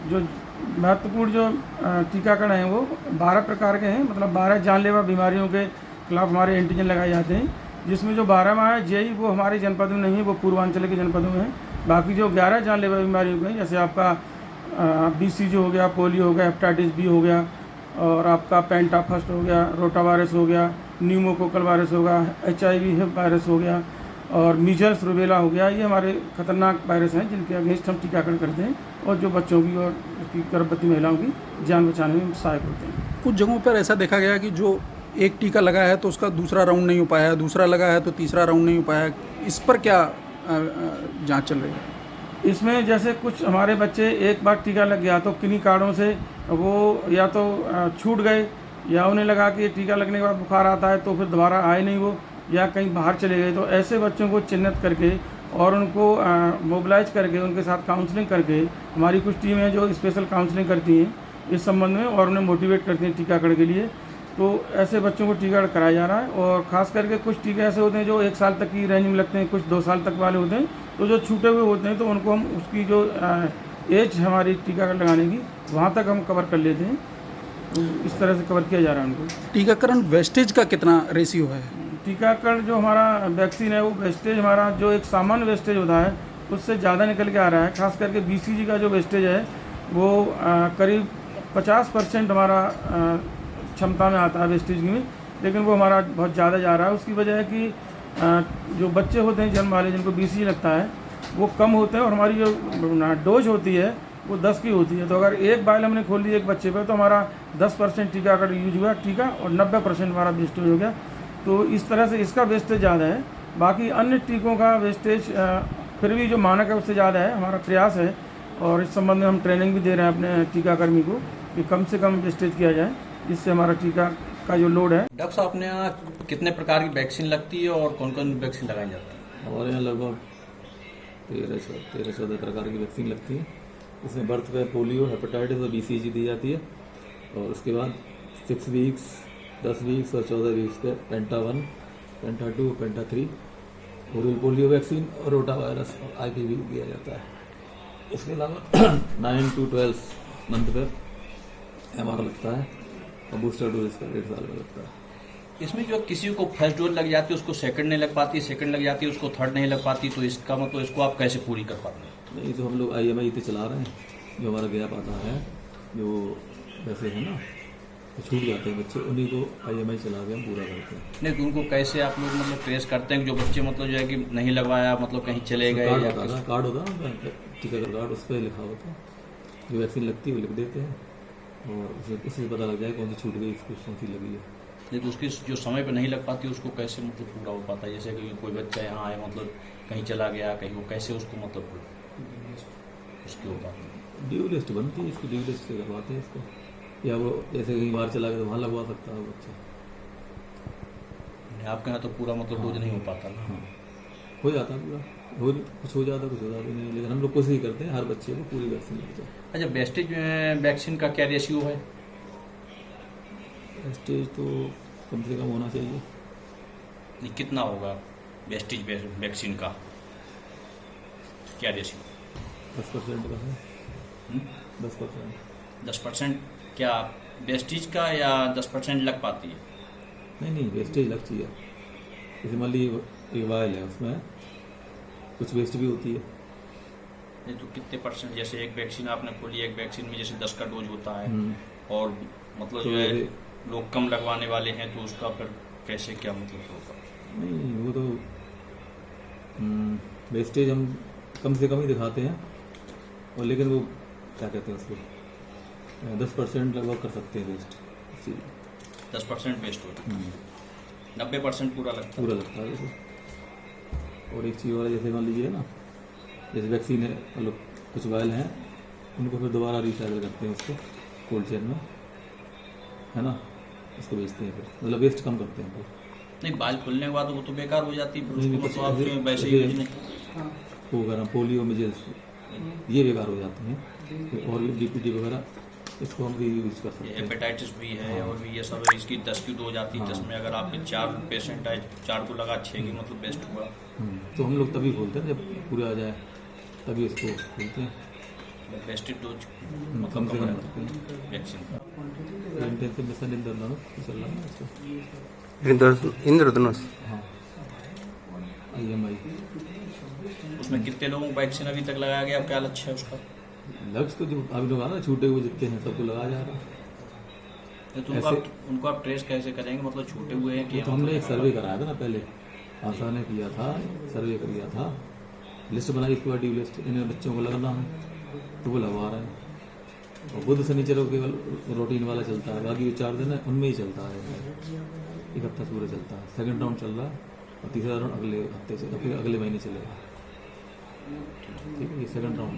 जो महत्वपूर्ण जो टीकाकरण है वो 12 प्रकार के हैं, मतलब 12 जानलेवा बीमारियों के खिलाफ हमारे एंटीजन लगाए जाते हैं, जिसमें जो 12वां है जेई वो हमारे जनपद में नहीं है, वो पूर्वांचल के जनपदों में है। बाकी जो 11 जानलेवा बीमारियों के हैं, जैसे आपका BCG हो गया, पोलियो हो गया, हेपेटाइटिस बी हो गया, और आपका पेंटाफस्ट हो गया, रोटावायरस हो गया, न्यूमोकोकल वायरस हो गया, HIV वायरस हो गया, और मीजल्स रूबेला हो गया, ये हमारे खतरनाक वायरस हैं जिनके अगेंस्ट हम टीकाकरण करते हैं और जो बच्चों की और उसकी गर्भवती महिलाओं की जान बचाने में सहायक होते हैं। कुछ जगहों पर ऐसा देखा गया कि जो एक टीका लगा है तो उसका दूसरा राउंड नहीं हो पाया, दूसरा लगा है तो तीसरा राउंड नहीं हो पाया, इस पर क्या जांच चल रही है? इसमें जैसे कुछ हमारे बच्चे एक बार टीका लग गया तो किन्हीं कारणों से वो या तो छूट गए या उन्हें लगा कि टीका लगने के बाद बुखार आता है तो फिर दोबारा आए नहीं वो, या कहीं बाहर चले गए। तो ऐसे बच्चों को चिन्हित करके और उनको मोबिलाइज करके उनके साथ काउंसलिंग करके, हमारी कुछ टीम है जो स्पेशल काउंसलिंग करती हैं इस संबंध में और उन्हें मोटिवेट करती हैं टीकाकरण के लिए। तो ऐसे बच्चों को टीकाकरण कराया जा रहा है और ख़ास करके कुछ टीके ऐसे होते हैं जो 1 साल तक की रेंज में लगते हैं, कुछ 2 साल तक वाले होते हैं। तो जो छूटे हुए होते हैं तो उनको हम उसकी जो एज हमारी टीकाकरण लगाने की वहाँ तक हम कवर कर लेते हैं। तो इस तरह से कवर किया जा रहा है उनको। टीकाकरण वेस्टेज का कितना रेशियो है? टीकाकरण जो हमारा वैक्सीन है वो वेस्टेज हमारा जो एक सामान्य वेस्टेज होता है उससे ज़्यादा निकल के आ रहा है। खास करके BCG का जो वेस्टेज है वो करीब 50% हमारा क्षमता में आता है वेस्टेज में, लेकिन वो हमारा बहुत ज़्यादा जा रहा है। उसकी वजह है कि जो बच्चे होते हैं जन्म वाले जिनको BCG लगता है वो कम होते हैं और हमारी जो डोज होती है वो 10 की होती है। तो अगर एक वायल हमने खोल दी एक बच्चे पर तो हमारा 10% टीकाकरण यूज हुआ टीका और 90% हमारा वेस्टेज हो गया। तो इस तरह से इसका वेस्टेज ज़्यादा है। बाकी अन्य टीकों का वेस्टेज फिर भी जो मानक है उससे ज़्यादा है। हमारा प्रयास है और इस संबंध में हम ट्रेनिंग भी दे रहे हैं अपने टीकाकर्मी को कि कम से कम वेस्टेज किया जाए, जिससे हमारा टीका का जो लोड है। डॉक्टर साहब अपने यहाँ कितने प्रकार की वैक्सीन लगती है और कौन कौन वैक्सीन लगाई जाती है? हमारे यहाँ लगभग 13-14 प्रकार की वैक्सीन लगती है। इसमें बर्थ पे पोलियो, हेपेटाइटिस और BCG दी जाती है और उसके बाद 6 वीक्स, 10 वीक्स और 14 वीक्स पे पेंटा 1, पेंटा 2, पेंटा 3 ओरल पोलियो वैक्सीन और रोटा वायरस और IPV दिया जाता है। इसके अलावा 9 to 12 मंथ पे MR लगता है और बूस्टर डोज इसका 1.5 साल में लगता है। इसमें जो किसी को फर्स्ट डोज लग जाती है उसको सेकंड नहीं लग पाती, सेकंड लग जाती है उसको थर्ड नहीं लग पाती, तो इसका मतलब इसको आप कैसे पूरी कर पाते हैं? नहीं, तो हम लोग IMI पे चला रहे हैं। जो हमारा गैप आता है जो वैसे है ना तो छूट जाते हैं बच्चे, उन्हीं को IMI चला के हम पूरा करते हैं। नहीं तो उनको कैसे आप लोग मतलब ट्रेस करते हैं कि जो बच्चे मतलब जो है कि नहीं लगवाया मतलब कहीं चले गए? कार्ड होता है ना, टीकाकरण कार्ड, उस पर लिखा होता है जो वैक्सीन लगती है वो लिख देते हैं और उसी से पता लग जाए कौन सी छूट गई, कौन सी लगी है। नहीं तो उसकी जो समय पे नहीं लग पाती उसको कैसे मतलब पूरा हो पाता है? जैसे कि कोई बच्चा यहाँ आए मतलब कहीं चला गया कहीं, वो कैसे उसको मतलब उसकी हो पाती है? ड्यू लिस्ट बनती है, इसकी ड्यू लिस्ट से करवाते हैं इसको, या वो जैसे कहीं बाहर चला गया तो वहाँ लगवा सकता है बच्चा। आपके यहाँ तो पूरा मतलब डोज नहीं हो पाता ना? हाँ, हो जाता है पूरा, कुछ हो जाता कुछ हो जाता नहीं, लेकिन हम लोग कोशिश ही करते हैं हर बच्चे को पूरी वैक्सीन लग जाए। अच्छा, वेस्टेज वैक्सीन का क्या रेशियो है? वेस्टेज तो कम से कम होना चाहिए। नहीं, कितना होगा वेस्टेज वैक्सीन का क्या रेशियो? 10% का है। 10%। 10% क्या वेस्टेज का या 10% लग पाती है? नहीं, वेस्टेज लग चाहिए। जैसे मान लीजिए एक वायल है, उसमें कुछ वेस्ट भी होती है। नहीं तो कितने परसेंट? जैसे एक वैक्सीन आपने खोली, एक वैक्सीन में जैसे 10 का डोज होता है और मतलब तो जो है लोग कम लगवाने वाले हैं तो उसका फिर कैसे क्या मतलब होगा? नहीं, वो तो वेस्टेज हम कम से कम ही दिखाते हैं और लेकिन वो क्या कहते हैं उसको 10% लगभग कर सकते हैं वेस्ट। 10% वेस्ट होता है, 90% पूरा लगता है जैसे। और एक चीज़ और है, जैसे मान लीजिए ना, जैसे वैक्सीन है मतलब कुछ वायल हैं उनको फिर दोबारा रिसाइकिल करते हैं उसको कोल्ड चेन में, है ना, उसको बेचते हैं, फिर मतलब वेस्ट कम करते हैं। नहीं, बाल खुलने के बाद वो तो बेकार हो जाती है, फिर उसको मतलब आप वैसे ही वो वगैरह पोलियो मिजल्स ये बेकार हो जाती हैं, और भी DPT वगैरह इसको हम यूज कर सकते हैं। हेपेटाइटिस भी है और भी ये सब है, इसकी 10 की डोज आती है। 10 में अगर आपके 4 पेशेंट आए, 4 को लगा 6 की मतलब बेस्ट हुआ। तो हम लोग तभी खोलते हैं जब पूरा आ जाए, तभी इसको खोलते हैं। बेस्ट डोज कम से कम करते हैं वैक्सीन का। इंद्रधनुष। हाँ, IMI। उसमें कितने लोगों को वैक्सीन अभी तक लगाया गया, क्या लक्ष्य है उसका? लक्ष्य तो जो अभी लोग आ रहे छूटे हुए जितने हैं सबको लगाया जा रहा है। तो उनको आप ट्रेस कैसे करेंगे, मतलब छूटे हुए हैं कि? तो हमने एक सर्वे कराया था ना पहले, आशा ने किया था, सर्वे किया था, लिस्ट बनाई, इसके बाद ड्यू लिस्ट इन बच्चों को लगाना है तो वो लगवा रहे हैं। और बुध शनिचर केवल रूटीन वाला चलता है, बाकी जो 4 दिन है उनमें ही चलता है, एक हफ्ता पूरा चलता है। सेकंड राउंड चल रहा है और तीसरा राउंड अगले हफ्ते से, फिर अगले महीने चलेगा। ठीक है, ये सेकंड राउंड है।